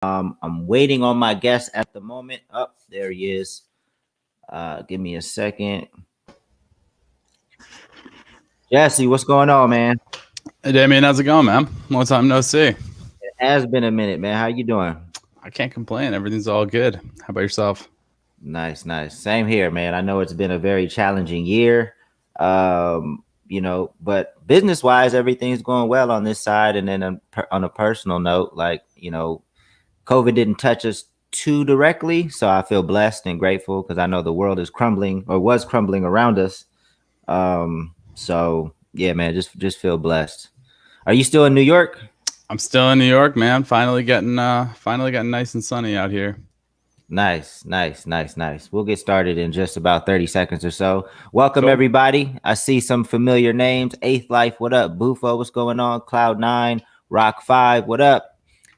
I'm waiting on my guest at the moment. Oh, there he is. Give me a second. Jesse, what's going on, man? Hey Damien, how's it going, man? Long time no see. It has been a minute, man. How you doing? I can't complain. Everything's all good. How about yourself? Nice, nice. Same here, man. I know it's been a very challenging year. But business-wise, everything's going well on this side. And then on a personal note, COVID didn't touch us too directly, so I feel blessed and grateful because I know the world is crumbling or was crumbling around us. So yeah, man, just feel blessed. Are you still in New York? I'm still in New York, man. Finally getting nice and sunny out here. Nice, nice, nice, nice. We'll get started in just about 30 seconds or so. Welcome, Cool. everybody. I see some familiar names. Eighth Life, what up? Bufo, what's going on? Cloud9, Rock 5, what up?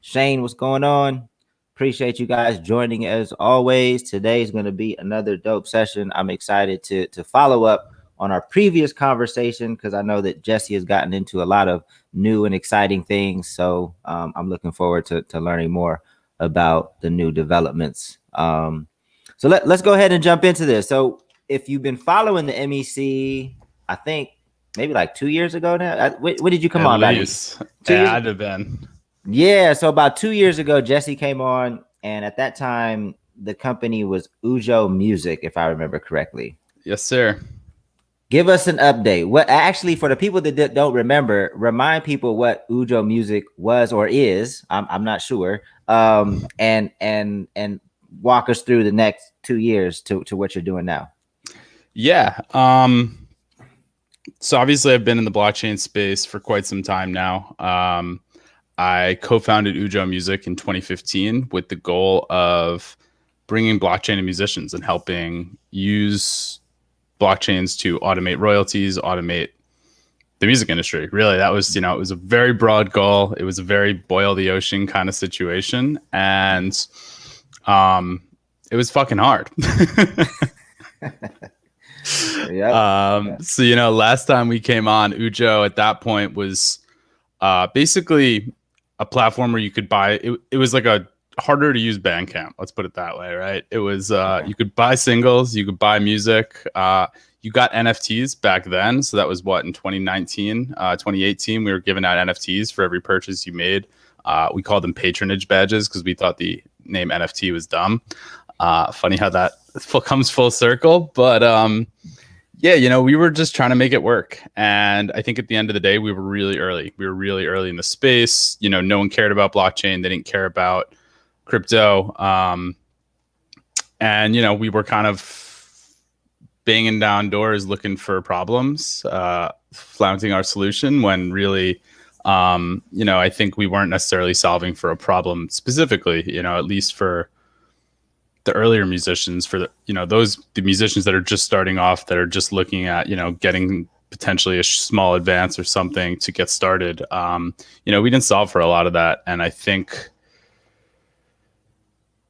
Shane, what's going on? Appreciate you guys joining as always. Today's going to be another dope session. I'm excited to follow up on our previous conversation because I know that Jesse has gotten into a lot of new and exciting things. So I'm looking forward to learning more about the new developments. So let's go ahead and jump into this. So if you've been following the MEC, I think maybe like 2 years ago now. When did you come on? At least it had to have been. Yeah, so about 2 years ago, Jesse came on, and at that time, the company was Ujo Music, if I remember correctly. Yes, sir. Give us an update. What actually, for the people that don't remember, remind people what Ujo Music was or is. I'm not sure. And walk us through the next 2 years to what you're doing now. Yeah. So obviously, I've been in the blockchain space for quite some time now. I co-founded Ujo Music in 2015 with the goal of bringing blockchain to musicians and helping use blockchains to automate royalties, automate the music industry. Really, that was, it was a very broad goal. It was a very boil the ocean kind of situation. And it was fucking hard. So, last time we came on, Ujo at that point was basically a platform where you could buy it was like a harder to use Bandcamp, let's put it that way, right? It was you could buy singles, you could buy music, you got NFTs back then. So that was what, in 2019, 2018, we were giving out NFTs for every purchase you made. We called them patronage badges because we thought the name NFT was dumb. Funny how that comes full circle, but yeah, we were just trying to make it work. And I think at the end of the day, we were really early. We were really early in the space. No one cared about blockchain. They didn't care about crypto. And, we were kind of banging down doors looking for problems, flaunting our solution when really, I think we weren't necessarily solving for a problem specifically, at least for the earlier musicians, for the musicians that are just starting off, that are just looking at, getting potentially a small advance or something to get started. We didn't solve for a lot of that. And I think,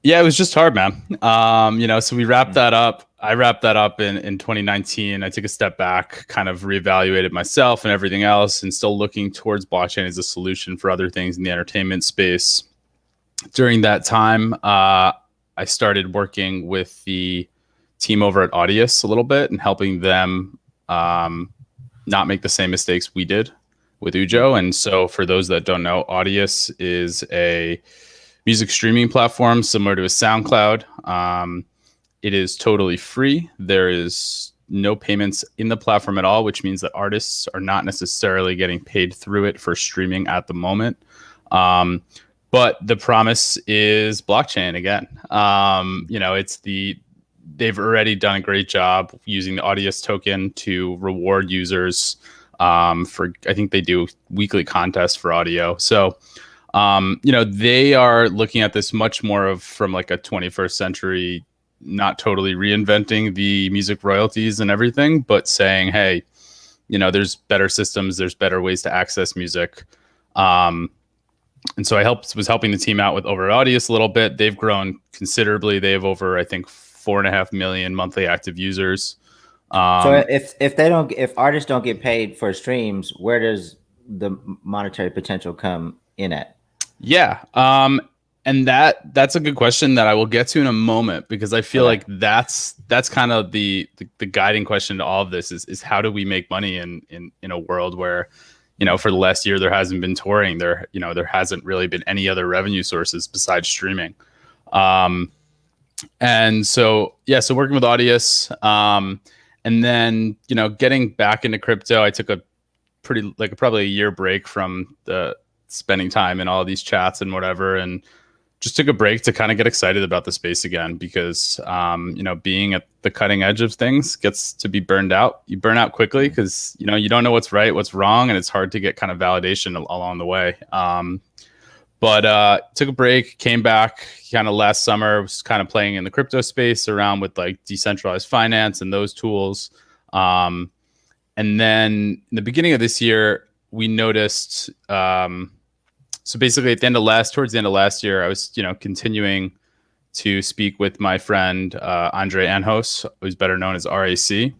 yeah, it was just hard, man. So we wrapped that up. I wrapped that up in 2019. I took a step back, kind of reevaluated myself and everything else, and still looking towards blockchain as a solution for other things in the entertainment space. During that time, I started working with the team over at Audius a little bit and helping them not make the same mistakes we did with Ujo. And so for those that don't know, Audius is a music streaming platform similar to a SoundCloud. It is totally free. There is no payments in the platform at all, which means that artists are not necessarily getting paid through it for streaming at the moment. But the promise is blockchain again. They've already done a great job using the Audius token to reward users for, I think they do weekly contests for audio. So, they are looking at this much more from like a 21st century, not totally reinventing the music royalties and everything, but saying, hey, there's better systems, there's better ways to access music. And so I was helping the team out with over Audius a little bit. They've grown considerably. They have over, I think, 4.5 million monthly active users. So if artists don't get paid for streams, where does the monetary potential come in at? Yeah. And that's a good question that I will get to in a moment, because I feel like that's kind of the guiding question to all of this is how do we make money in a world where, you know, for the last year there hasn't been touring, there hasn't really been any other revenue sources besides streaming. And so so working with Audius, and then, you know, getting back into crypto, I took a probably a year break from the spending time in all these chats and whatever, and just took a break to kind of get excited about the space again, because you know, being at the cutting edge of things gets to be burned out. You burn out quickly because, you know, you don't know what's right, what's wrong, and it's hard to get kind of validation along the way. But took a break, came back kind of last summer, was kind of playing in the crypto space around with like decentralized finance and those tools. And then in the beginning of this year, we noticed, so basically towards the end of last year, I was, you know, continuing to speak with my friend, Andre Anjos, who's better known as RAC.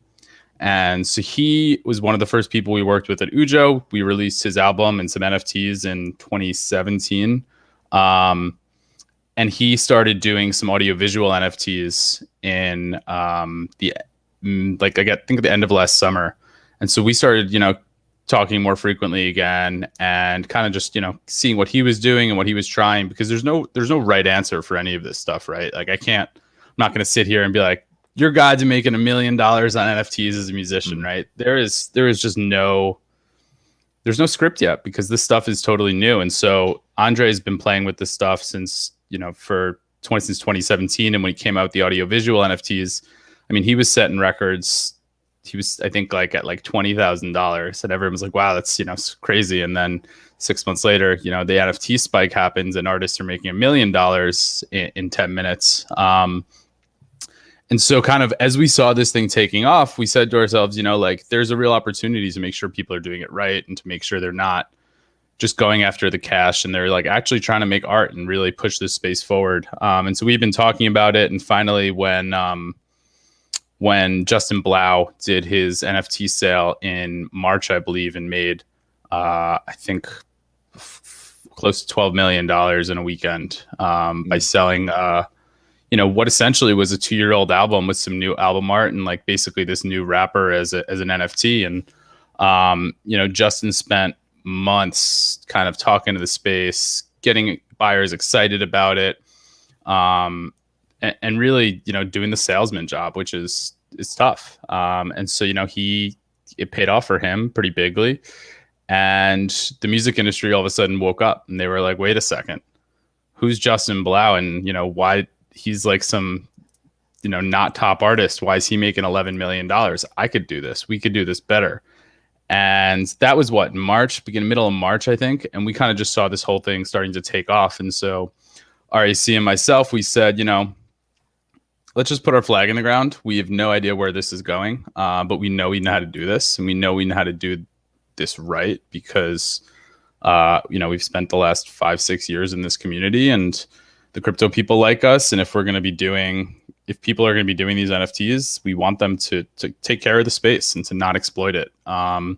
And so he was one of the first people we worked with at Ujo. We released his album and some NFTs in 2017. And he started doing some audiovisual NFTs in I think at the end of last summer. And so we started, you know, talking more frequently again, and kind of just, you know, seeing what he was doing and what he was trying, because there's no right answer for any of this stuff, right? Like I'm not going to sit here and be like, your guide's making $1 million on NFTs as a musician, right? There is just there's no script yet, because this stuff is totally new. And so Andre's been playing with this stuff since, you know, since 2017. And when he came out with the audiovisual NFTs, I mean, he was setting records. He was, I think, like at like $20,000, and everyone was like, wow, that's, you know, crazy. And then 6 months later, you know, the NFT spike happens and artists are making $1 million in 10 minutes. And so kind of as we saw this thing taking off, we said to ourselves, you know, like, there's a real opportunity to make sure people are doing it right, and to make sure they're not just going after the cash, and they're like actually trying to make art and really push this space forward. And so we've been talking about it. And finally, when Justin Blau did his NFT sale in March, I believe, and made, I think, close to $12 million in a weekend by selling, you know, what essentially was a 2-year-old album with some new album art and like basically this new rapper as an NFT. And, you know, Justin spent months kind of talking to the space, getting buyers excited about it, and really, you know, doing the salesman job, which is tough. And so, you know, it paid off for him pretty bigly. And the music industry all of a sudden woke up, and they were like, wait a second, who's Justin Blau? And, you know, why he's like some, you know, not top artist. Why is he making $11 million? I could do this. We could do this better. And that was what, middle of March, I think. And we kind of just saw this whole thing starting to take off. And so RAC and myself, we said, you know, let's just put our flag in the ground. We have no idea where this is going, but we know how to do this, and we know how to do this right, because, you know, we've spent the last 5-6 years in this community, and the crypto people like us. And if people are going to be doing these NFTs, we want them to take care of the space and to not exploit it. And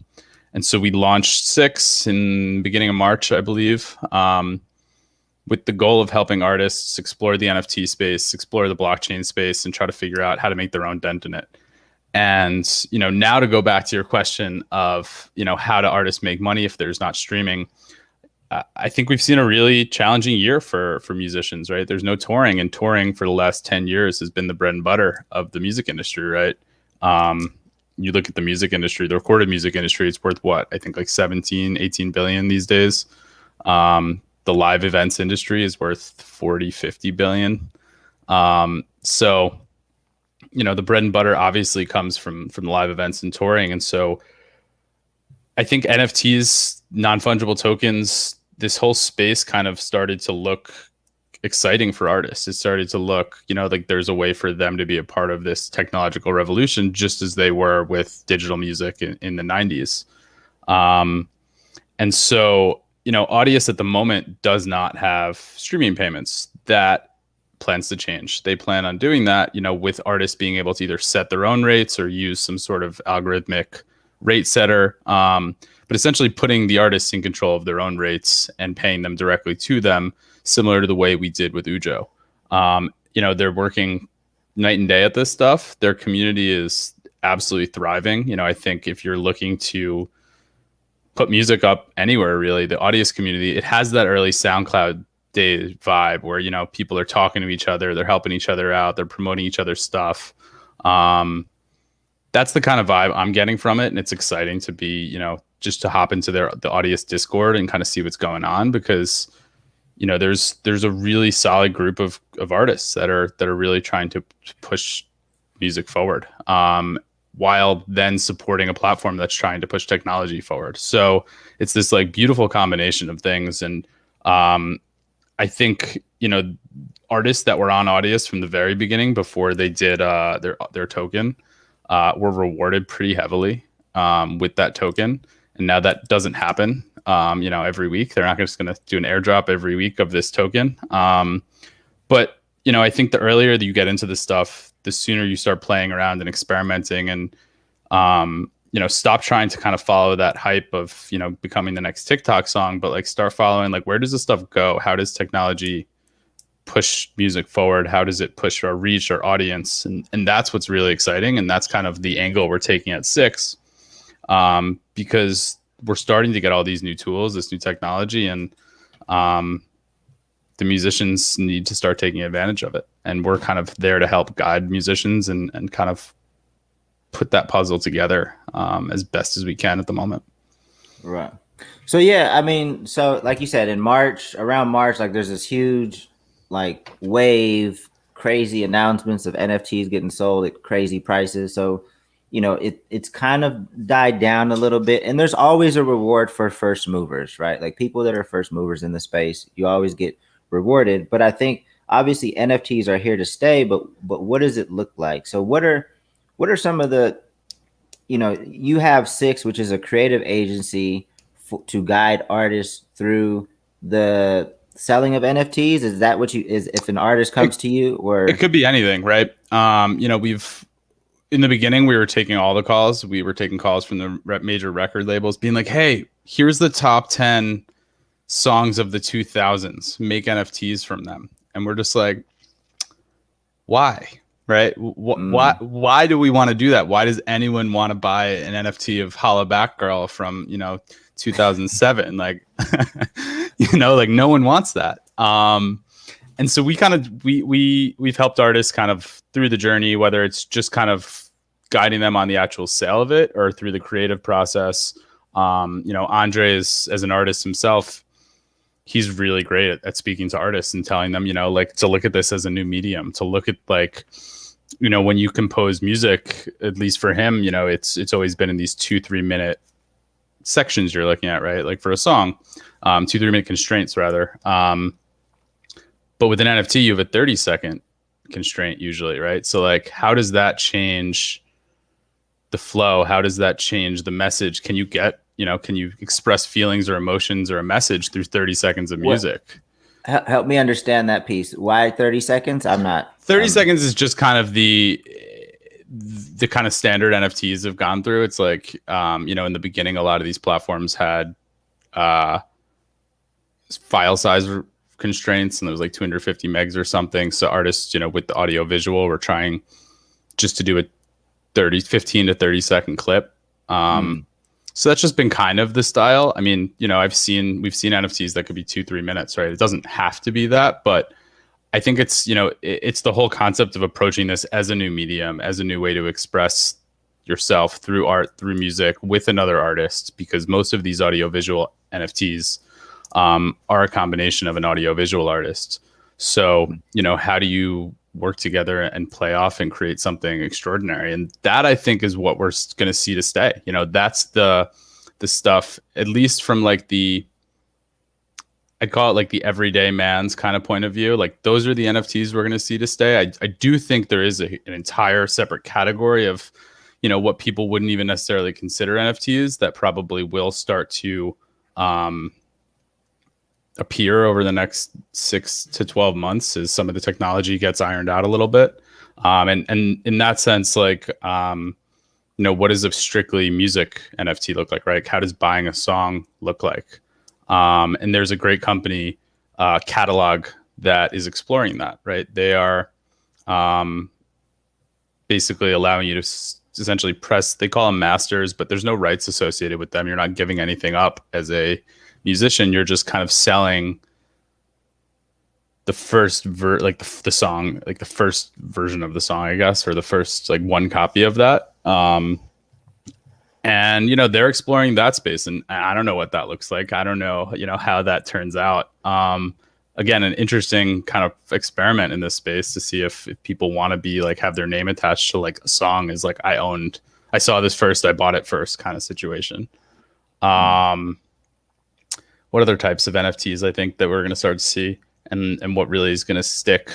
so we launched 6 in the beginning of March, I believe, with the goal of helping artists explore the NFT space, explore the blockchain space, and try to figure out how to make their own dent in it. And, you know, now to go back to your question of, you know, how do artists make money if there's not streaming? I think we've seen a really challenging year for musicians, right? There's no touring, and touring for the last 10 years has been the bread and butter of the music industry, right? You look at the music industry, the recorded music industry, it's worth what? I think like 18 billion these days. The live events industry is worth 40-50 billion. So, you know, the bread and butter obviously comes from the live events and touring. And so I think NFTs, non-fungible tokens, this whole space kind of started to look exciting for artists. It started to look, you know, like there's a way for them to be a part of this technological revolution, just as they were with digital music in the 90s. And so, you know, Audius at the moment does not have streaming payments. That plans to change. They plan on doing that, you know, with artists being able to either set their own rates or use some sort of algorithmic rate setter, but essentially putting the artists in control of their own rates and paying them directly to them, similar to the way we did with Ujo. You know, they're working night and day at this stuff. Their community is absolutely thriving. You know, I think if you're looking to put music up anywhere, really, the Audius community, it has that early SoundCloud day vibe where, you know, people are talking to each other, they're helping each other out, they're promoting each other's stuff. That's the kind of vibe I'm getting from it. And it's exciting to be, you know, just to hop into the Audius Discord and kind of see what's going on, because, you know, there's a really solid group of artists that are really trying to push music forward, while then supporting a platform that's trying to push technology forward. So it's this like beautiful combination of things. And I think, you know, artists that were on Audius from the very beginning before they did their token were rewarded pretty heavily with that token. And now that doesn't happen, you know, every week. They're not just going to do an airdrop every week of this token. But, you know, I think the earlier that you get into this stuff, the sooner you start playing around and experimenting and, you know, stop trying to kind of follow that hype of, you know, becoming the next TikTok song, but like start following, like, where does this stuff go? How does technology push music forward? How does it push our reach, our audience? And that's what's really exciting. And that's kind of the angle we're taking at Six, because we're starting to get all these new tools, this new technology, and the musicians need to start taking advantage of it. And we're kind of there to help guide musicians and kind of put that puzzle together as best as we can at the moment. Right. So, yeah, I mean, so like you said, around March, like there's this huge like wave, crazy announcements of NFTs getting sold at crazy prices. So, you know, it's kind of died down a little bit. And there's always a reward for first movers, right? Like people that are first movers in the space, you always get rewarded. But I think obviously NFTs are here to stay, but what does it look like? So what are some of the, you know, you have Six, which is a creative agency to guide artists through the selling of NFTs. Is that what if an artist comes to you, or it could be anything, right? You know, in the beginning, we were taking all the calls. We were taking calls from the major record labels being like, hey, here's the top 10 songs of the 2000s, make NFTs from them. And we're just like, why? Right? Why do we want to do that? Why does anyone want to buy an NFT of Holla Back Girl from, you know, 2007? Like, you know, like no one wants that. And so we kind of, we've helped artists kind of through the journey, whether it's just kind of guiding them on the actual sale of it or through the creative process. You know, Andre is, as an artist himself, he's really great at speaking to artists and telling them, you know, like to look at this as a new medium, to look at like, you know, when you compose music, at least for him, you know, it's always been in these 2-3 minute sections you're looking at, right? Like for a song, 2-3 minute constraints rather. But with an NFT, you have a 30-second constraint usually, right? So like, how does that change the flow? How does that change the message? Can you express feelings or emotions or a message through 30 seconds of music? Help me understand that piece. Why 30 seconds? 30 seconds is just kind of the kind of standard NFTs have gone through. It's like, you know, in the beginning, a lot of these platforms had file size constraints, and there was like 250 megs or something. So artists, you know, with the audio visual, were trying just to do a 15 to 30 second clip. So that's just been kind of the style. I mean, you know, we've seen NFTs that could be 2-3 minutes, right? It doesn't have to be that, but I think it's, you know, it's the whole concept of approaching this as a new medium, as a new way to express yourself through art, through music with another artist, because most of these audiovisual NFTs are a combination of an audiovisual artist. So, you know, how do you work together and play off and create something extraordinary? And that, I think, is what we're going to see to stay. You know, that's the stuff, at least from like I'd call it like the everyday man's kind of point of view. Like those are the NFTs we're going to see to stay. I do think there is an entire separate category of, you know, what people wouldn't even necessarily consider NFTs that probably will start to appear over the next 6 to 12 months as some of the technology gets ironed out a little bit. And in that sense, like, you know, what does a strictly music NFT look like, right? How does buying a song look like? And there's a great company catalog that is exploring that, right? They are basically allowing you to essentially press, they call them masters, but there's no rights associated with them. You're not giving anything up as a musician. You're just kind of selling the first the song, like the first version of the song, I guess, or the first like one copy of that. And, you know, they're exploring that space, and I don't know what that looks like. I don't know, you know, how that turns out. Again, an interesting kind of experiment in this space to see if people want to be like, have their name attached to like a song is like, I saw this first, I bought it first kind of situation. What other types of NFTs I think that we're going to start to see, and what really is going to stick?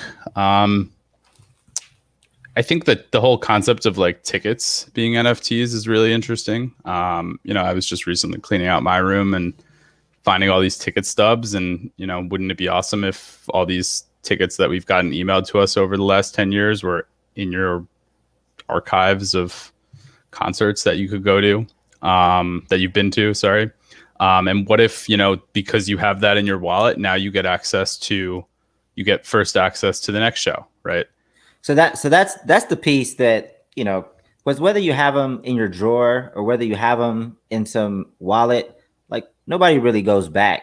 I think that the whole concept of like tickets being NFTs is really interesting. You know, I was just recently cleaning out my room and finding all these ticket stubs, and, you know, wouldn't it be awesome if all these tickets that we've gotten emailed to us over the last 10 years were in your archives of concerts that you could go to, that you've been to, sorry. And what if, you know, because you have that in your wallet, now you get first access to the next show, right? So that's the piece that, you know, was whether you have them in your drawer or whether you have them in some wallet, like nobody really goes back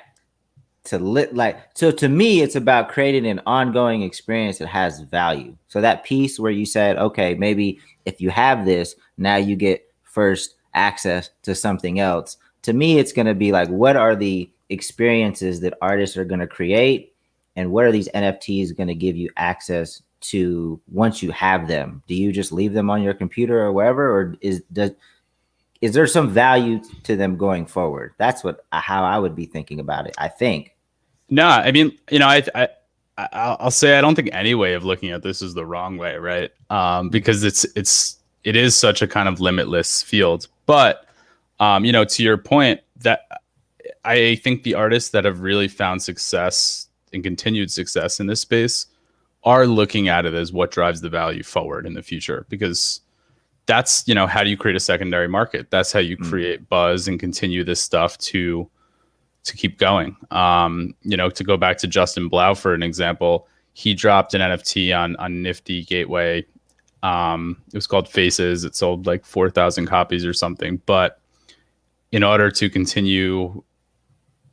to so to me, it's about creating an ongoing experience that has value. So that piece where you said, okay, maybe if you have this, now you get first access to something else. To me, it's going to be like, what are the experiences that artists are going to create, and what are these NFTs going to give you access to once you have them? Do you just leave them on your computer or wherever, or is there some value to them going forward? That's how I would be thinking about it, I think. No, I mean, you know, I'll say I don't think any way of looking at this is the wrong way, right? Because it is such a kind of limitless field. But you know, to your point, that I think the artists that have really found success and continued success in this space are looking at it as what drives the value forward in the future, because that's, you know, how do you create a secondary market? That's how you create buzz and continue this stuff to keep going. You know, to go back to Justin Blau for an example, he dropped an NFT on Nifty Gateway. It was called Faces. It sold like 4,000 copies or something. But in order to continue,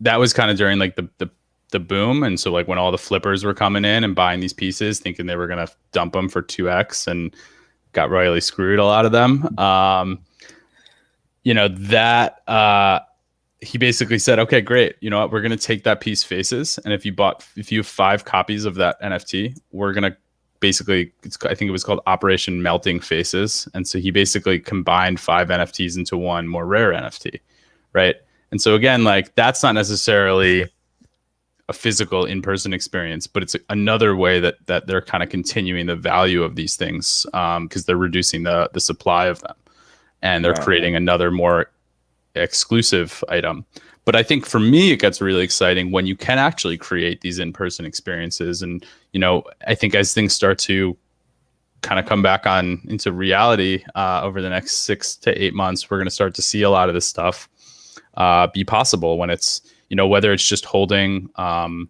that was kind of during like the boom. And so like when all the flippers were coming in and buying these pieces, thinking they were going to dump them for 2x, and got royally screwed, a lot of them. You know, that he basically said, okay, great. You know what? We're going to take that piece Faces. And if you have 5 copies of that NFT, we're going to basically, I think it was called Operation Melting Faces. And so he basically combined 5 NFTs into one more rare NFT. Right. And so again, like, that's not necessarily a physical in-person experience, but it's another way that they're kind of continuing the value of these things, because they're reducing the supply of them, and they're creating another more exclusive item. But I think for me, it gets really exciting when you can actually create these in-person experiences. And, you know, I think as things start to kind of come back into reality over the next 6 to 8 months, we're going to start to see a lot of this stuff be possible, when it's, you know, whether it's just holding an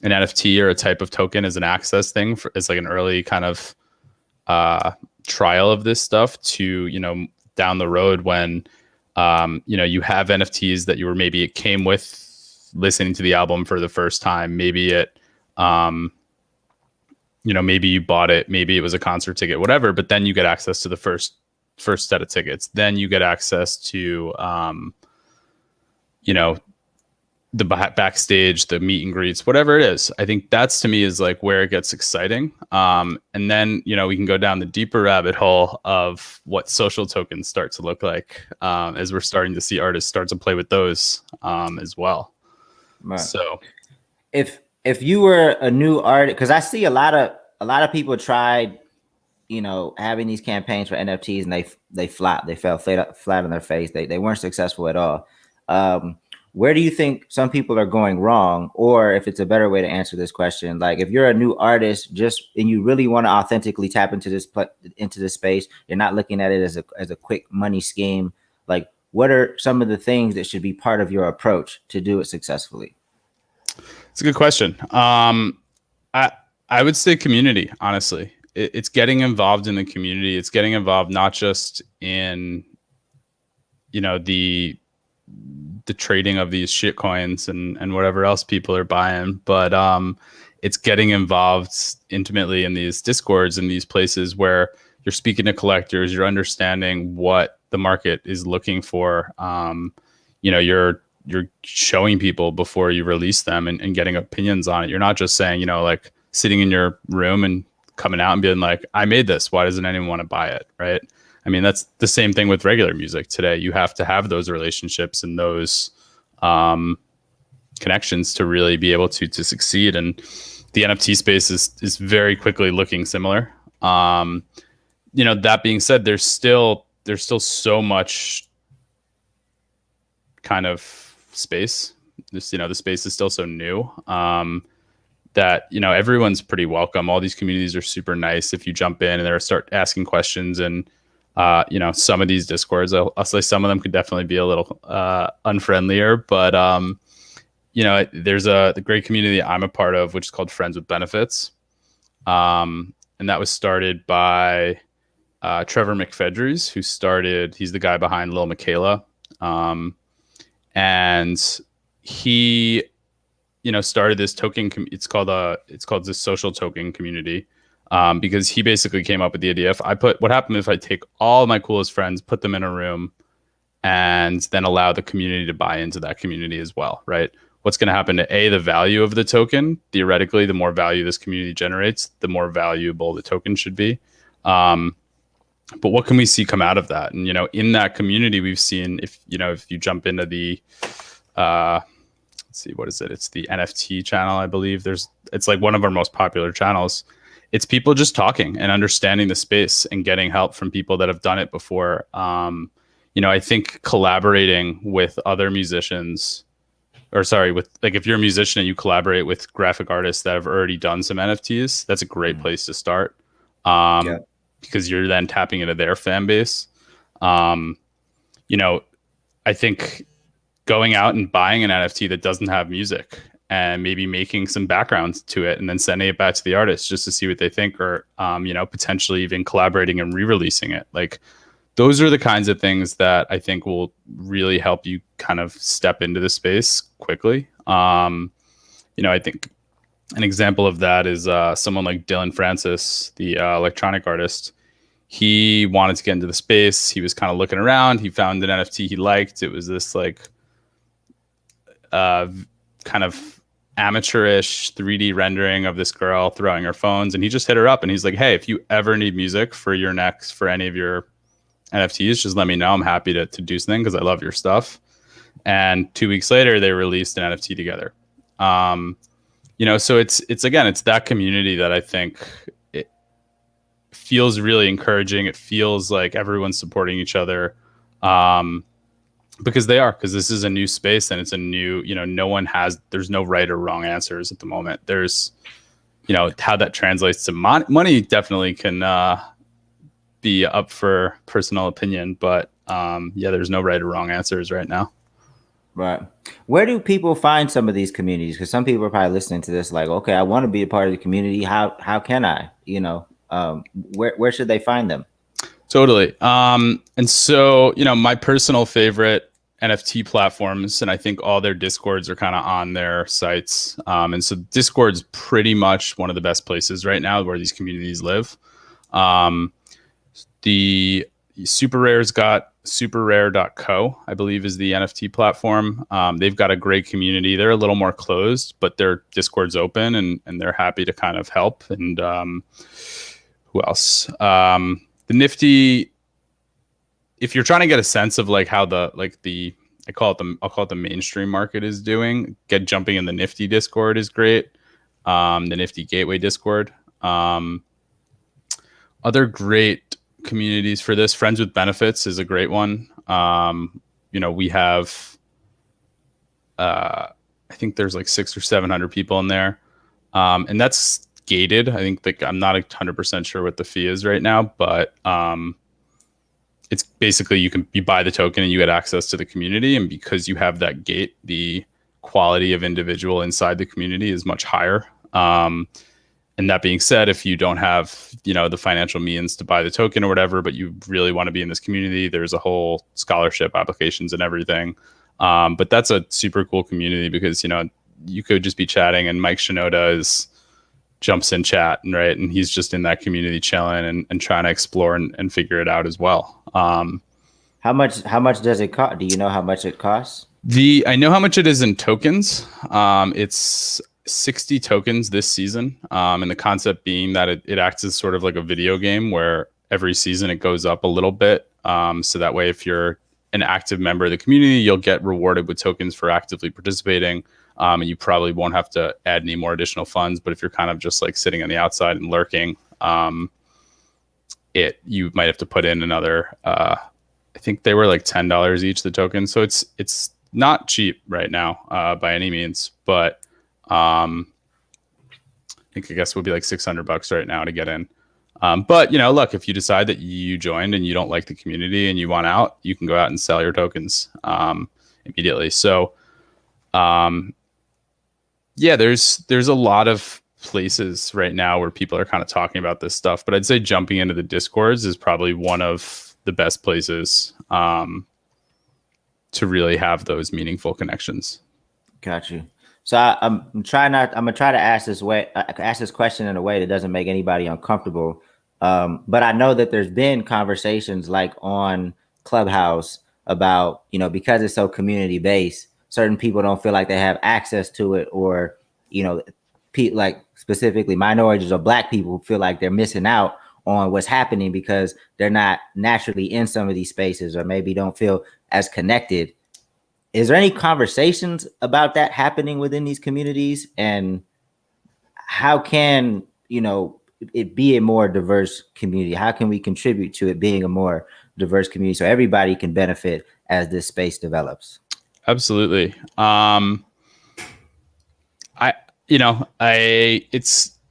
NFT or a type of token as an access thing as like an early kind of trial of this stuff, to, you know, down the road when, you know, you have NFTs that it came with listening to the album for the first time. Maybe it, you know, maybe you bought it, maybe it was a concert ticket, whatever, but then you get access to the first set of tickets. Then you get access to, you know, the backstage, the meet and greets, whatever it is. I think that's, to me, is like where it gets exciting. And then, you know, we can go down the deeper rabbit hole of what social tokens start to look like, as we're starting to see artists start to play with those as well. Right. So if you were a new artist, because I see a lot of people tried, you know, having these campaigns for NFTs, and they flopped. They fell flat on their face. They weren't successful at all. Where do you think some people are going wrong? Or if it's a better way to answer this question, like if you're a new artist and you really want to authentically tap into this space, you're not looking at it as a quick money scheme. Like, what are some of the things that should be part of your approach to do it successfully? It's a good question. I I would say community. Honestly, it's getting involved in the community. It's getting involved not just in the trading of these shit coins and whatever else people are buying, but it's getting involved intimately in these discords and these places where you're speaking to collectors, you're understanding what the market is looking for. You're showing people before you release them and getting opinions on it. You're not just saying, like sitting in your room and coming out and being like, I made this, why doesn't anyone want to buy it? Right. I mean, that's the same thing with regular music today. You have to have those relationships and those connections to really be able to succeed. And the NFT space is very quickly looking similar. That being said, there's still so much kind of space. The space is still so new that everyone's pretty welcome. All these communities are super nice. If you jump in and they start asking questions, and some of these discords, I'll say some of them could definitely be a little unfriendlier, but there's the great community I'm a part of, which is called Friends with Benefits, and that was started by Trevor McFedries, he's the guy behind Lil Miquela, and he started this token. It's called the social token community. Because he basically came up with the idea. What happened if I take all my coolest friends, put them in a room, and then allow the community to buy into that community as well, right? What's going to happen to the value of the token? Theoretically, the more value this community generates, the more valuable the token should be. But what can we see come out of that? And in that community, we've seen if you jump into the let's see, what is it? It's the NFT channel, I believe. It's like one of our most popular channels. It's people just talking and understanding the space and getting help from people that have done it before. I think collaborating with other musicians, if you're a musician and you collaborate with graphic artists that have already done some NFTs, that's a great place to start. Because you're then tapping into their fan base. I think going out and buying an NFT that doesn't have music and maybe making some backgrounds to it and then sending it back to the artist just to see what they think, or, potentially even collaborating and re-releasing it. Like, those are the kinds of things that I think will really help you kind of step into the space quickly. I think an example of that is someone like Dylan Francis, the electronic artist. He wanted to get into the space. He was kind of looking around. He found an NFT he liked. It was this kind of amateurish 3D rendering of this girl throwing her phones, and he just hit her up and he's like, hey, if you ever need music for any of your NFTs, just let me know. I'm happy to do something because I love your stuff. And 2 weeks later, they released an NFT together. So it's that community that I think it feels really encouraging. It feels like everyone's supporting each other. Because this is a new space and it's a new, there's no right or wrong answers at the moment. There's, how that translates to money definitely can be up for personal opinion, but there's no right or wrong answers right now. Right. Where do people find some of these communities? Because some people are probably listening to this like, okay, I want to be a part of the community. How can I, where should they find them? Totally. And so, my personal favorite NFT platforms, and I think all their Discords are kind of on their sites. And so Discord's pretty much one of the best places right now where these communities live. The Super Rare's got superrare.co, I believe, is the NFT platform. They've got a great community. They're a little more closed, but their Discord's open and they're happy to kind of help. And who else? The Nifty, if you're trying to get a sense of like how I'll call it the mainstream market is doing, jumping in the Nifty Discord is great. The Nifty Gateway Discord. Other great communities for this, Friends with Benefits is a great one. We have I think there's like 600 or 700 people in there, and that's gated. I think I'm not 100% sure what the fee is right now, but it's basically you buy the token and you get access to the community, and because you have that gate, the quality of individual inside the community is much higher. And that being said, if you don't have, the financial means to buy the token or whatever, but you really want to be in this community, there's a whole scholarship applications and everything. But that's a super cool community because, you could just be chatting and Mike Shinoda jumps in chat, right? And he's just in that community chilling and trying to explore and figure it out as well. How much does it cost? Do you know how much it costs? I know how much it is in tokens. It's 60 tokens this season. And the concept being that it acts as sort of like a video game where every season it goes up a little bit. So that way, if you're an active member of the community, you'll get rewarded with tokens for actively participating. And you probably won't have to add any more additional funds. But if you're kind of just like sitting on the outside and lurking, you might have to put in another, I think they were like $10 each, the tokens. So it's not cheap right now by any means, but I guess it would be like $600 right now to get in. But look, if you decide that you joined and you don't like the community and you want out, you can go out and sell your tokens immediately. So there's a lot of places right now where people are kind of talking about this stuff, but I'd say jumping into the Discords is probably one of the best places to really have those meaningful connections. Got you. So I'm gonna try to ask this question in a way that doesn't make anybody uncomfortable. But I know that there's been conversations like on Clubhouse about, because it's so community based, certain people don't feel like they have access to it, or, like specifically minorities or Black people feel like they're missing out on what's happening because they're not naturally in some of these spaces, or maybe don't feel as connected. Is there any conversations about that happening within these communities, and how can, it be a more diverse community? How can we contribute to it being a more diverse community so everybody can benefit as this space develops? Absolutely.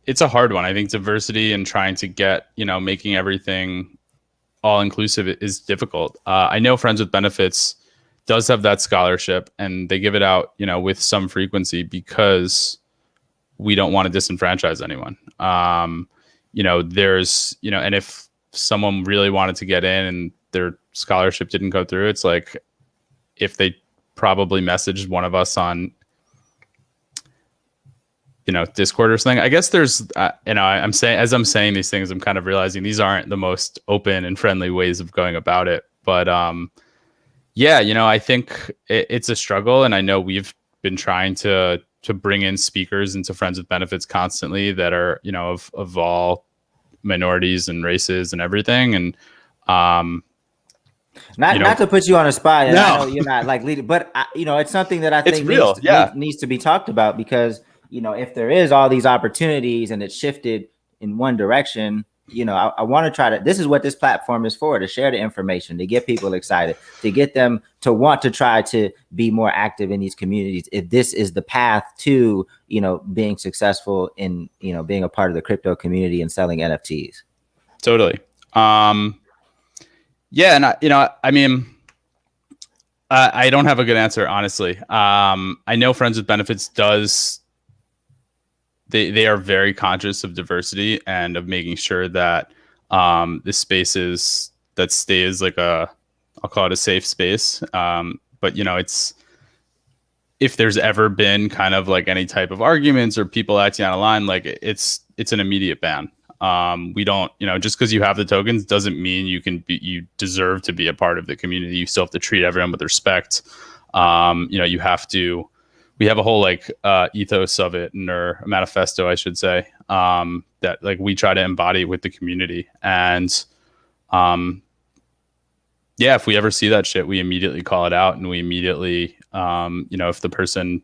It's a hard one. I think diversity and trying to get, making everything all inclusive is difficult. I know Friends with Benefits does have that scholarship, and they give it out, with some frequency because we don't want to disenfranchise anyone. There's, and if someone really wanted to get in and their scholarship didn't go through, it's like if they probably messaged one of us on, Discord or something. I guess there's, I'm saying these things, I'm kind of realizing these aren't the most open and friendly ways of going about it. But I think it's a struggle, and I know we've been trying to bring in speakers into Friends with Benefits constantly that are, of all minorities and races and everything. And not to put you on a spot, and no. I know you're not like leading, but it's something that I think needs to be talked about, because if there is all these opportunities and it's shifted in one direction, I want to try to, this is what this platform is for, to share the information, to get people excited, to get them to want to try to be more active in these communities. If this is the path to, being successful in, being a part of the crypto community and selling NFTs. Totally. And I don't have a good answer, honestly. I know Friends with Benefits they are very conscious of diversity and of making sure that the spaces that stays like I'll call it a safe space. But it's, if there's ever been kind of like any type of arguments or people acting out of line, like it's an immediate ban. We don't, just because you have the tokens doesn't mean you deserve to be a part of the community. You still have to treat everyone with respect. You have to. We have a whole ethos of it, or a manifesto, I should say, that like we try to embody with the community. And if we ever see that shit, we immediately call it out, and we immediately, if the person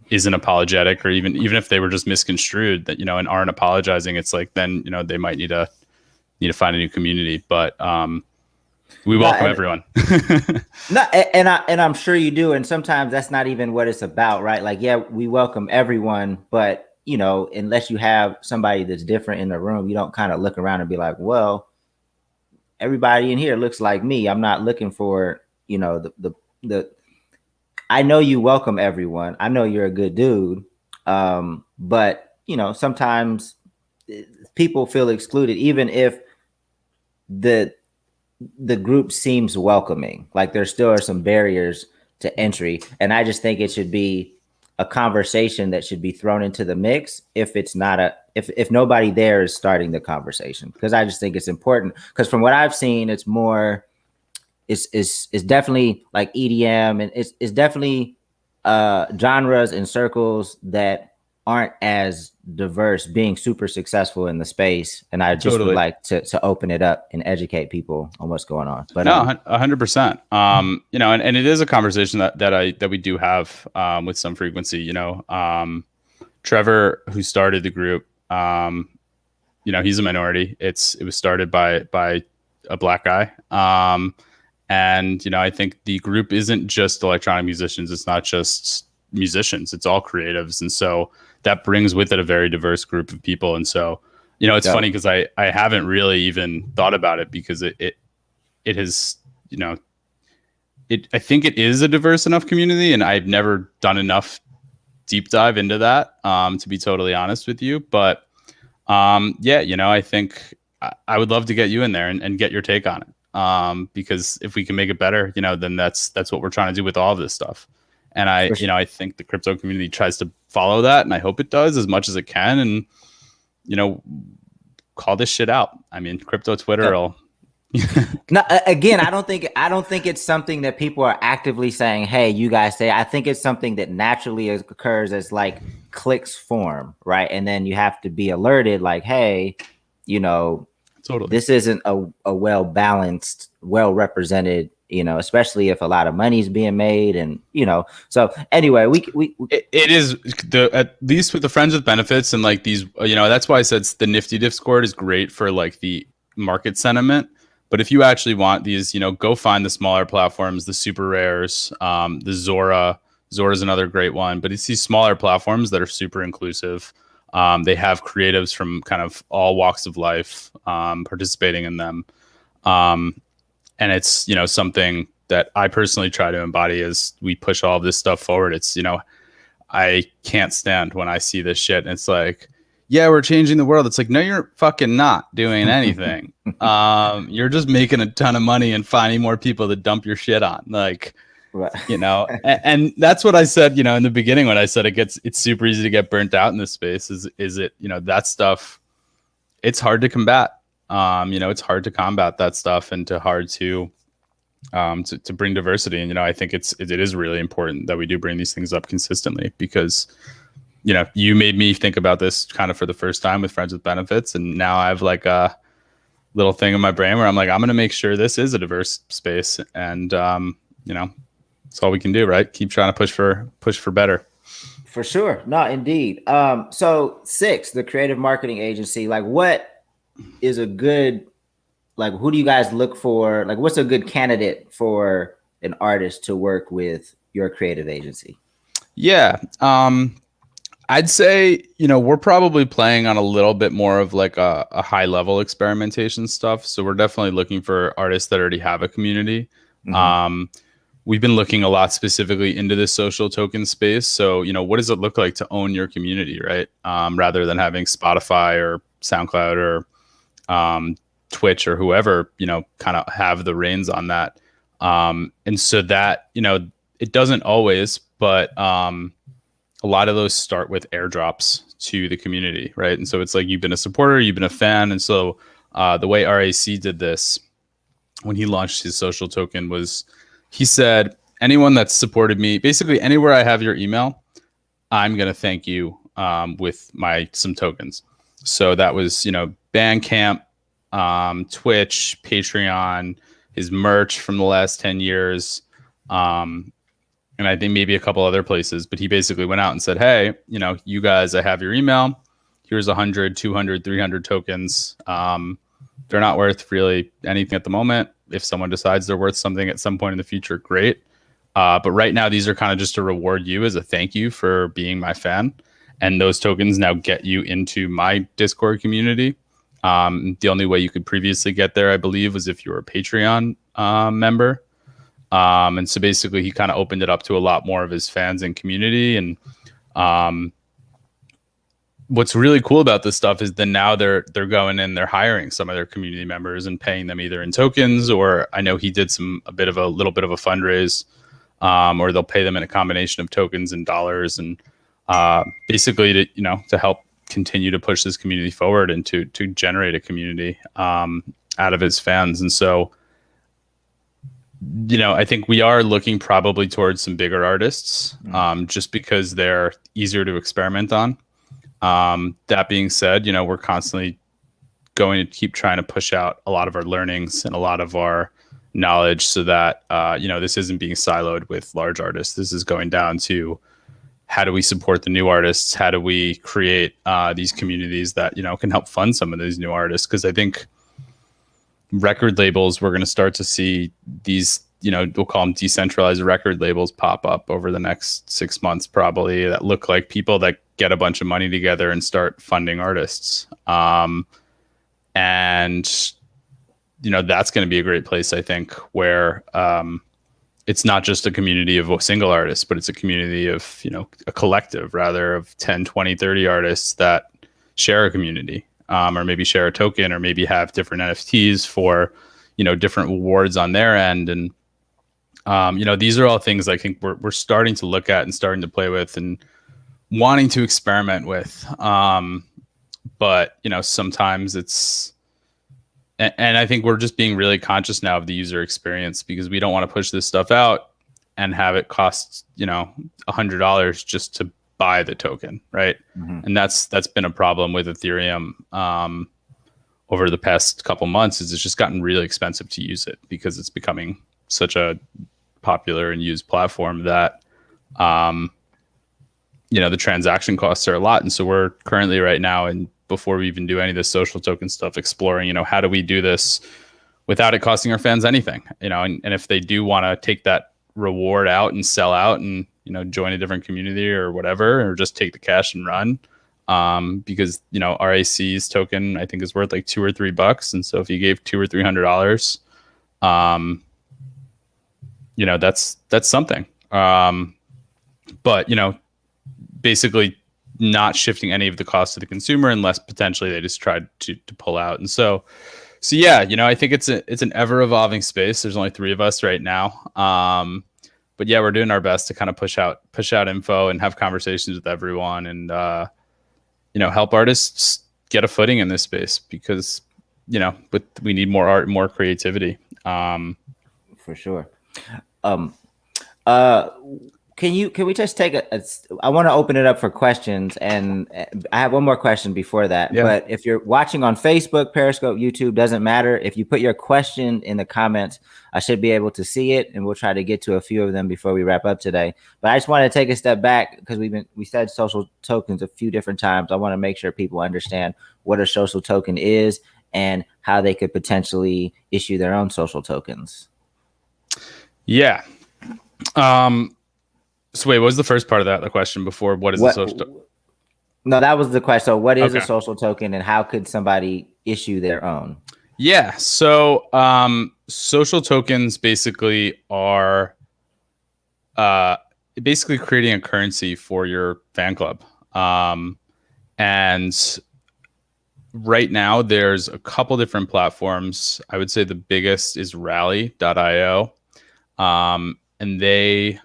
isn't apologetic, or even if they were just misconstrued, that and aren't apologizing, it's like then they might need to find a new community. But we welcome everyone. And I'm sure you do. And sometimes that's not even what it's about, right? Like, yeah, we welcome everyone, but unless you have somebody that's different in the room, you don't kind of look around and be like, well, everybody in here looks like me. I'm not looking for, I know you welcome everyone. I know you're a good dude. But sometimes people feel excluded, even if the group seems welcoming. Like there still are some barriers to entry, and I just think it should be a conversation that should be thrown into the mix if it's not if nobody there is starting the conversation, because I just think it's important, because from what I've seen it's more it's definitely like EDM, and it's definitely genres and circles that aren't as diverse being super successful in the space, and I just would like to open it up and educate people on what's going on. But no, 100%. And it is a conversation that we do have with some frequency. Trevor, who started the group, he's a minority. It was started by a black guy. And I think the group isn't just electronic musicians. It's not just musicians. It's all creatives, and so that brings with it a very diverse group of people. And so, it's funny because I haven't really even thought about it, because it has, I think it is a diverse enough community, and I've never done enough deep dive into that, to be totally honest with you. But I think I would love to get you in there and get your take on it. Because if we can make it better, then that's what we're trying to do with all of this stuff. And I think the crypto community tries to follow that, and I hope it does as much as it can. And, call this shit out. I mean, crypto Twitter will. No, again, I don't think it's something that people are actively saying, hey, you guys say. I think it's something that naturally occurs as like clicks form, right? And then you have to be alerted, like, hey, totally, this isn't a well-balanced, well-represented, especially if a lot of money's being made, and so anyway, it is at least with the friends with benefits and like these, that's why I said the Nifty Discord is great for like the market sentiment. But if you actually want these, go find the smaller platforms, the super rares, the Zora is another great one, but it's these smaller platforms that are super inclusive. They have creatives from kind of all walks of life participating in them. And it's, something that I personally try to embody as we push all of this stuff forward. It's, I can't stand when I see this shit and it's like, yeah, we're changing the world. It's like, no, you're fucking not doing anything. You're just making a ton of money and finding more people to dump your shit on. Like, right. And that's what I said, in the beginning when I said it's super easy to get burnt out in this space. Is it, that stuff, it's hard to combat. It's hard to combat that stuff, and hard to bring diversity. And, I think it is really important that we do bring these things up consistently, because, you made me think about this kind of for the first time with Friends with Benefits. And now I have like a little thing in my brain where I'm like, I'm going to make sure this is a diverse space. And, that's all we can do, right? Keep trying to push for better. For sure. No, indeed. So 6, the creative marketing agency, like what is a good, like, who do you guys look for? Like, what's a good candidate for an artist to work with your creative agency? Yeah. I'd say, we're probably playing on a little bit more of like a high level experimentation stuff. So we're definitely looking for artists that already have a community. Mm-hmm. We've been looking a lot specifically into this social token space. So, what does it look like to own your community, right? Rather than having Spotify or SoundCloud or Twitch or whoever, kind of have the reins on that. And so that, it doesn't always, but a lot of those start with airdrops to the community, right? And so it's like you've been a supporter, you've been a fan. And so the way RAC did this when he launched his social token was, he said, anyone that's supported me, basically anywhere I have your email, I'm going to thank you with some tokens. So that was, Bandcamp, Twitch, Patreon, his merch from the last 10 years. And I think maybe a couple other places, but he basically went out and said, hey, you guys, I have your email. Here's 100, 200, 300 tokens. They're not worth really anything at the moment. If someone decides they're worth something at some point in the future, great. But right now, these are kind of just to reward you as a thank you for being my fan. And those tokens now get you into my Discord community. The only way you could previously get there, I believe, was if you were a Patreon member. And so basically he kind of opened it up to a lot more of his fans and community. And what's really cool about this stuff is that now they're going in, they're hiring some of their community members and paying them either in tokens, or I know he did a little bit of a fundraise, or they'll pay them in a combination of tokens and dollars, and basically to help continue to push this community forward and to generate a community out of his fans. And so, I think we are looking probably towards some bigger artists, just because they're easier to experiment on. That being said, we're constantly going to keep trying to push out a lot of our learnings and a lot of our knowledge so that, this isn't being siloed with large artists. This is going down to how do we support the new artists? How do we create these communities that, can help fund some of these new artists? Because I think record labels, we're going to start to see these, we'll call them decentralized record labels pop up over the next 6 months, probably, that look like people that get a bunch of money together and start funding artists. And, that's going to be a great place, I think, where it's not just a community of single artists, but it's a community of, a collective, rather, of 10, 20, 30 artists that share a community, or maybe share a token, or maybe have different NFTs for, different rewards on their end. And, these are all things I think we're starting to look at and starting to play with and wanting to experiment with. But, sometimes it's, and I think we're just being really conscious now of the user experience, because we don't want to push this stuff out and have it cost, $100 just to buy the token. Right. Mm-hmm. And that's been a problem with Ethereum, over the past couple months, is it's just gotten really expensive to use it, because it's becoming such a popular and used platform that, the transaction costs are a lot. And so we're currently right now, and before we even do any of this social token stuff, exploring, how do we do this without it costing our fans anything, and if they do want to take that reward out and sell out and, join a different community or whatever, or just take the cash and run. Because, RAC's token, I think, is worth like $2 or $3. And so if you gave $200 or $300, that's something. But, basically not shifting any of the cost to the consumer, unless potentially they just tried to pull out. And so yeah, I think it's an ever evolving space. There's only 3 of us right now. But yeah, we're doing our best to kind of push out info and have conversations with everyone, and, help artists get a footing in this space, because, but we need more art and more creativity. For sure. Can we just take I want to open it up for questions, and I have one more question before that. Yeah. But if you're watching on Facebook, Periscope, YouTube, doesn't matter. If you put your question in the comments, I should be able to see it, and we'll try to get to a few of them before we wrap up today. But I just want to take a step back, because we said social tokens a few different times. I want to make sure people understand what a social token is and how they could potentially issue their own social tokens. Yeah. So wait, what was the first part of that? The question before, what is a social token? No, that was the question. So what is a social token, and how could somebody issue their own? Yeah. So social tokens basically are basically creating a currency for your fan club. And right now there's a couple different platforms. I would say the biggest is rally.io. And they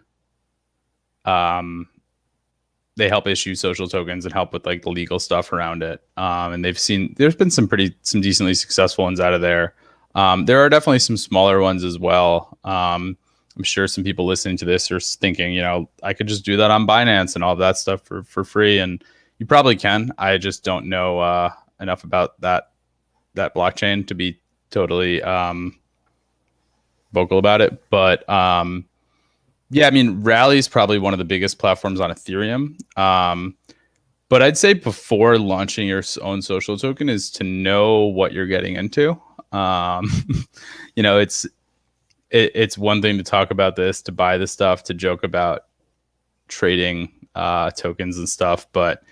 help issue social tokens and help with like the legal stuff around it. And there's been some decently successful ones out of there. There are definitely some smaller ones as well. I'm sure some people listening to this are thinking, I could just do that on Binance and all of that stuff for free. And you probably can. I just don't know enough about that blockchain to be totally vocal about it. But yeah, I mean, Rally is probably one of the biggest platforms on Ethereum. But I'd say before launching your own social token is to know what you're getting into. It's one thing to talk about this, to buy the stuff, to joke about trading tokens and stuff. But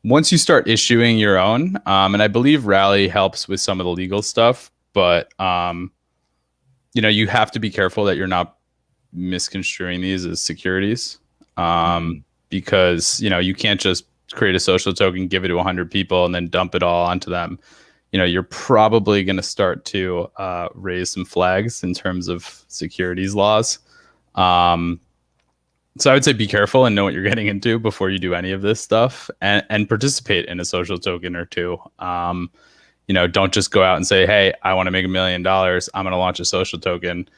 once you start issuing your own, and I believe Rally helps with some of the legal stuff, but you have to be careful that you're not misconstruing these as securities, because you can't just create a social token, give it to 100 people, and then dump it all onto them. You're probably going to start to raise some flags in terms of securities laws. So I would say be careful and know what you're getting into before you do any of this stuff, and participate in a social token or two. Don't just go out and say, hey, I want to make $1 million. I'm going to launch a social token,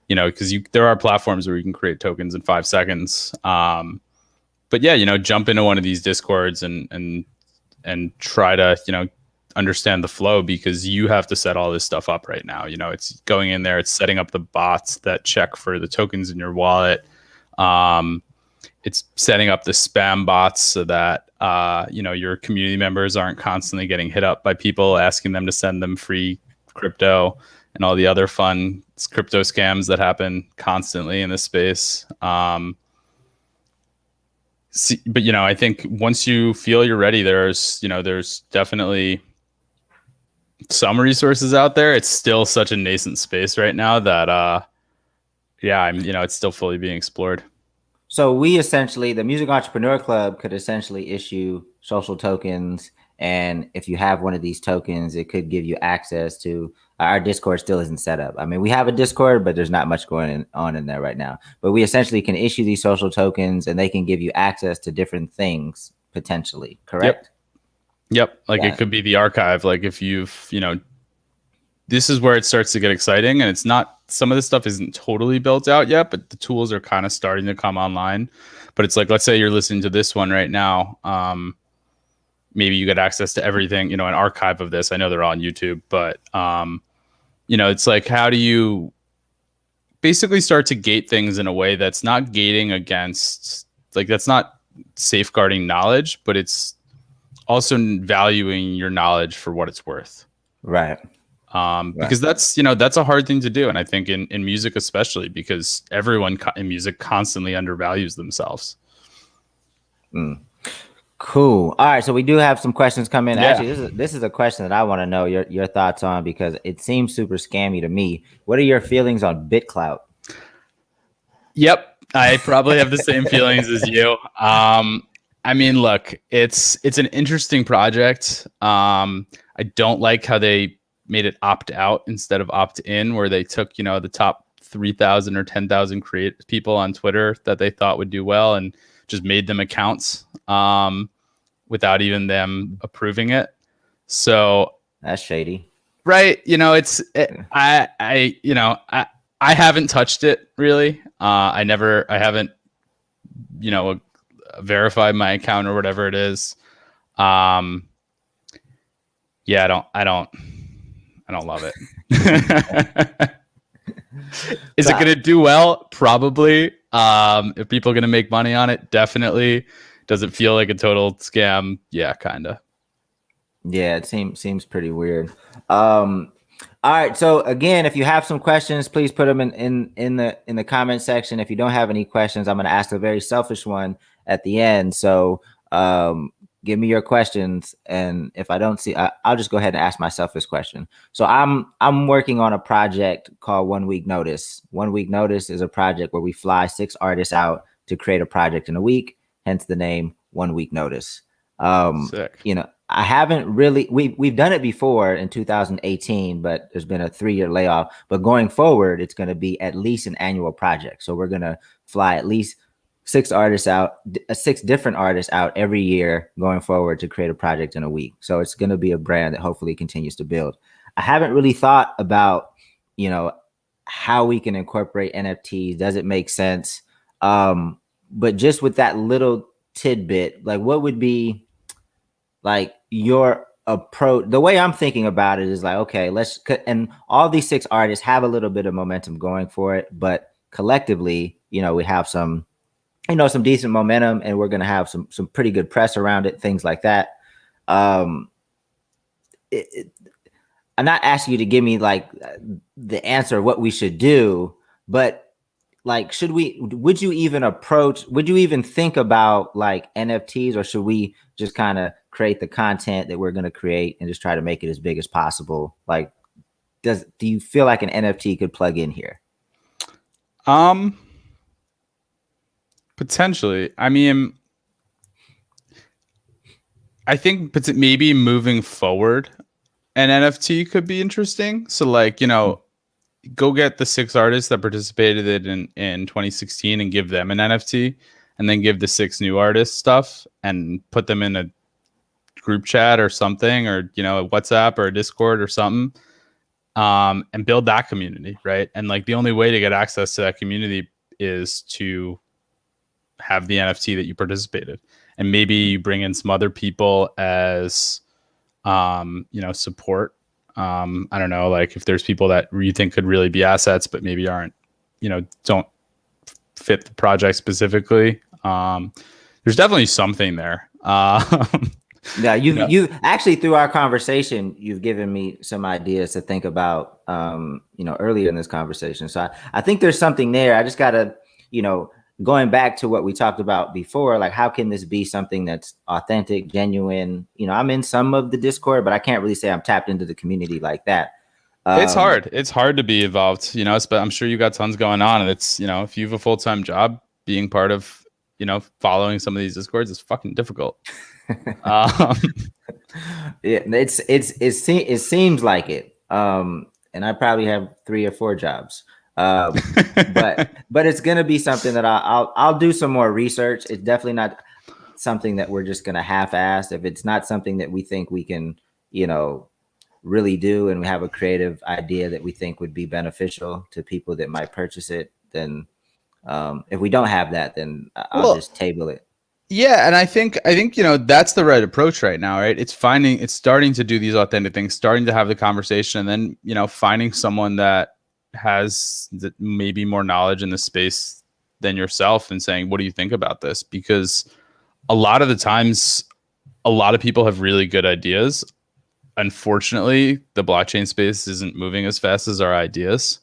because there are platforms where you can create tokens in 5 seconds. But yeah, jump into one of these discords and try to, understand the flow, because you have to set all this stuff up right now. It's going in there, it's setting up the bots that check for the tokens in your wallet. It's setting up the spam bots so that your community members aren't constantly getting hit up by people asking them to send them free crypto, and all the other fun crypto scams that happen constantly in this space. But I think once you feel you're ready, there's definitely some resources out there. It's still such a nascent space right now that it's still fully being explored. So we essentially, the Music Entrepreneur Club could essentially issue social tokens, and if you have one of these tokens, it could give you access to our Discord. Still isn't set up. I mean, we have a Discord, but there's not much going on in there right now. But we essentially can issue these social tokens, and they can give you access to different things potentially. Correct? Yep. Like it could be the archive. Like if you've, this is where it starts to get exciting, and it's not, some of this stuff isn't totally built out yet, but the tools are kind of starting to come online. But it's like, let's say you're listening to this one right now. Maybe you get access to everything, an archive of this. I know they're all on YouTube, but, it's like, how do you basically start to gate things in a way that's not gating against, like, that's not safeguarding knowledge, but it's also valuing your knowledge for what it's worth. Right. Because that's a hard thing to do. And I think in music, especially, because everyone in music constantly undervalues themselves. Cool. All right. So we do have some questions come in. Yeah. Actually, this is a question that I want to know your thoughts on, because it seems super scammy to me. What are your feelings on BitClout? Yep. I probably have the same feelings as you. I mean, look, it's an interesting project. I don't like how they made it opt out instead of opt in, where they took, the top 3,000 or 10,000 people on Twitter that they thought would do well and just made them accounts without even them approving it. So that's shady, right? I haven't touched it really. I haven't, verified my account or whatever it is. I don't love it. Is it going to do well? Probably. If people are going to make money on it, definitely. Does it feel like a total scam? Yeah, kind of. Yeah, it seems pretty weird. All right. So again, if you have some questions, please put them in the comment section. If you don't have any questions, I'm going to ask a very selfish one at the end. So give me your questions, and if I don't see, I'll just go ahead and ask myself this question. So I'm working on a project called 1 Week Notice. 1 Week Notice is a project where we fly 6 artists out to create a project in a week, hence the name 1 Week Notice. Sick. I haven't really, we've done it before in 2018, but there's been a 3-year layoff. But going forward, it's going to be at least an annual project. So we're going to fly at least 6 different artists out every year going forward to create a project in a week. So it's going to be a brand that hopefully continues to build. I haven't really thought about, how we can incorporate NFTs. Does it make sense? But just with that little tidbit, like, what would be like your approach? The way I'm thinking about it is like, okay, and all these 6 artists have a little bit of momentum going for it, but collectively, we have some decent momentum, and we're going to have some pretty good press around it, things like that. I'm not asking you to give me like the answer of what we should do, but like, would you even think about like NFTs, or should we just kind of create the content that we're going to create and just try to make it as big as possible? Like, do you feel like an NFT could plug in here? Potentially. I mean, I think maybe moving forward, an NFT could be interesting. So, like, go get the 6 artists that participated in 2016 and give them an NFT, and then give the 6 new artists stuff and put them in a group chat or something, or a WhatsApp or a Discord or something, and build that community, right? And like the only way to get access to that community is to have the NFT that you participated, and maybe you bring in some other people as support. I don't know, like if there's people that you think could really be assets but maybe aren't, don't fit the project specifically. There's definitely something there. Yeah, you actually, through our conversation, you've given me some ideas to think about, earlier in this conversation. So I think there's something there. I just gotta, going back to what we talked about before, like how can this be something that's authentic, genuine? I'm in some of the Discord, but I can't really say I'm tapped into the community like that. It's hard. It's hard to be involved, but I'm sure you got tons going on, and it's, if you have a full-time job, being part of, following some of these Discords is fucking difficult. Yeah, it seems like it. And I probably have 3 or 4 jobs. But it's gonna be something that I'll do some more research. It's definitely not something that we're just gonna half-ass. If it's not something that we think we can, really do, and we have a creative idea that we think would be beneficial to people that might purchase it, then if we don't have that, then I'll just table it. Yeah, and I think that's the right approach right now, right? It's starting to do these authentic things, starting to have the conversation, and then finding someone that has maybe more knowledge in the space than yourself and saying, what do you think about this? Because a lot of the times, a lot of people have really good ideas. Unfortunately, the blockchain space isn't moving as fast as our ideas.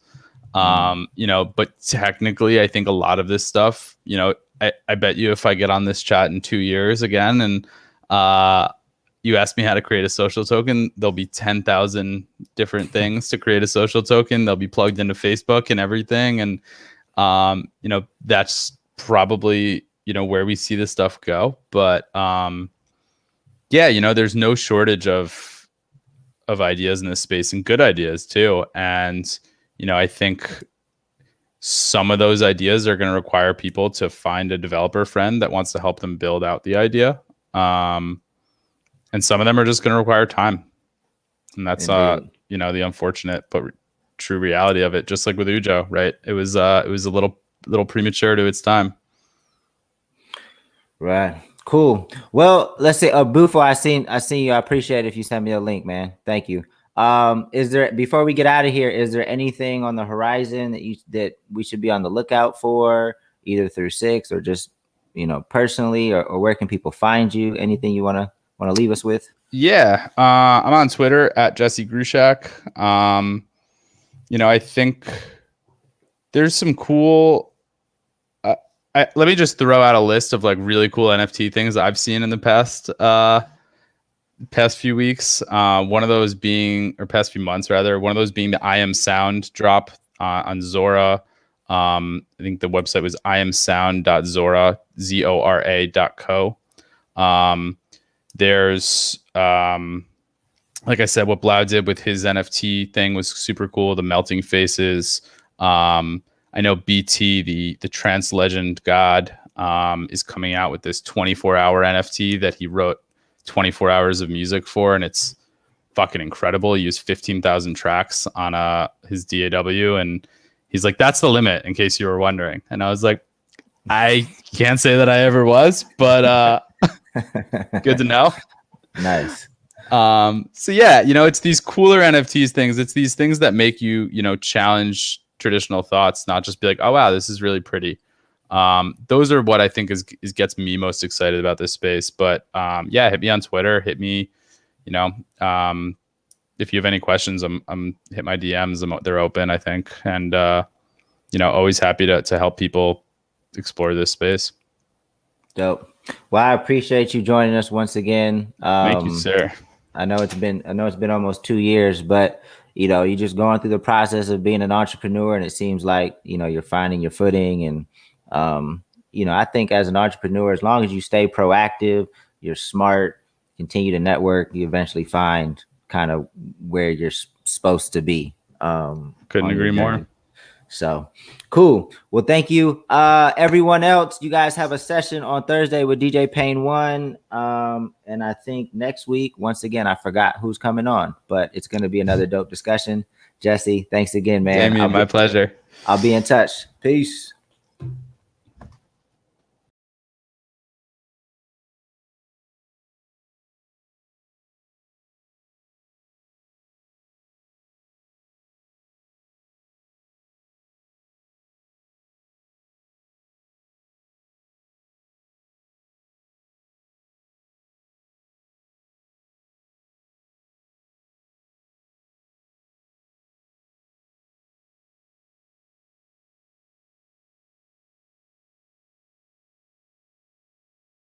But technically, I think a lot of this stuff, I bet you if I get on this chat in 2 years again and you ask me how to create a social token, there'll be 10,000 different things to create a social token. They'll be plugged into Facebook and everything. And, that's probably, where we see this stuff go. But there's no shortage of ideas in this space, and good ideas too. And, I think some of those ideas are going to require people to find a developer friend that wants to help them build out the idea. And some of them are just going to require time. And that's, the unfortunate but true reality of it. Just like with Ujo, right? It was a little premature to its time. Right. Cool. Well, let's say, Bufo, I seen you. I appreciate it if you send me a link, man. Thank you. Is there, before we get out of here, is there anything on the horizon that we should be on the lookout for, either through Six or just, personally, or where can people find you? Anything you want to leave us with? Yeah. I'm on Twitter at Jesse Grushack. I think there's some cool, let me just throw out a list of like really cool NFT things I've seen in the past few weeks. One of those being, or past few months rather, one of those being the I Am Sound drop on Zora. I think the website was iamsound.zora.co. There's, like I said, what Blau did with his NFT thing was super cool. The melting faces. I know BT, the trance legend god, is coming out with this 24-hour NFT that he wrote 24 hours of music for, and it's fucking incredible. He used 15,000 tracks on his DAW, and he's like, that's the limit, in case you were wondering. And I was like, I can't say that I ever was, but good to know. Nice. So yeah, it's these cooler NFTs things. It's these things that make you, challenge traditional thoughts, not just be like, oh wow, this is really pretty. Those are what I think is gets me most excited about this space. But hit me on Twitter, hit me, if you have any questions, I'm hit my DMs. They're open, I think. And always happy to help people explore this space. Dope. Well, I appreciate you joining us once again. Thank you, sir. I know it's been almost 2 years, but you're just going through the process of being an entrepreneur, and it seems like you're finding your footing, and you know, I think as an entrepreneur, as long as you stay proactive, you're smart, continue to network, you eventually find kind of where you're supposed to be. Couldn't agree more. So cool. Well, thank you. Everyone else, you guys have a session on Thursday with DJ Payne 1. And I think next week, once again, I forgot who's coming on, but it's going to be another dope discussion. Jesse, thanks again, man. Damien, my pleasure. I'll be in touch. Peace.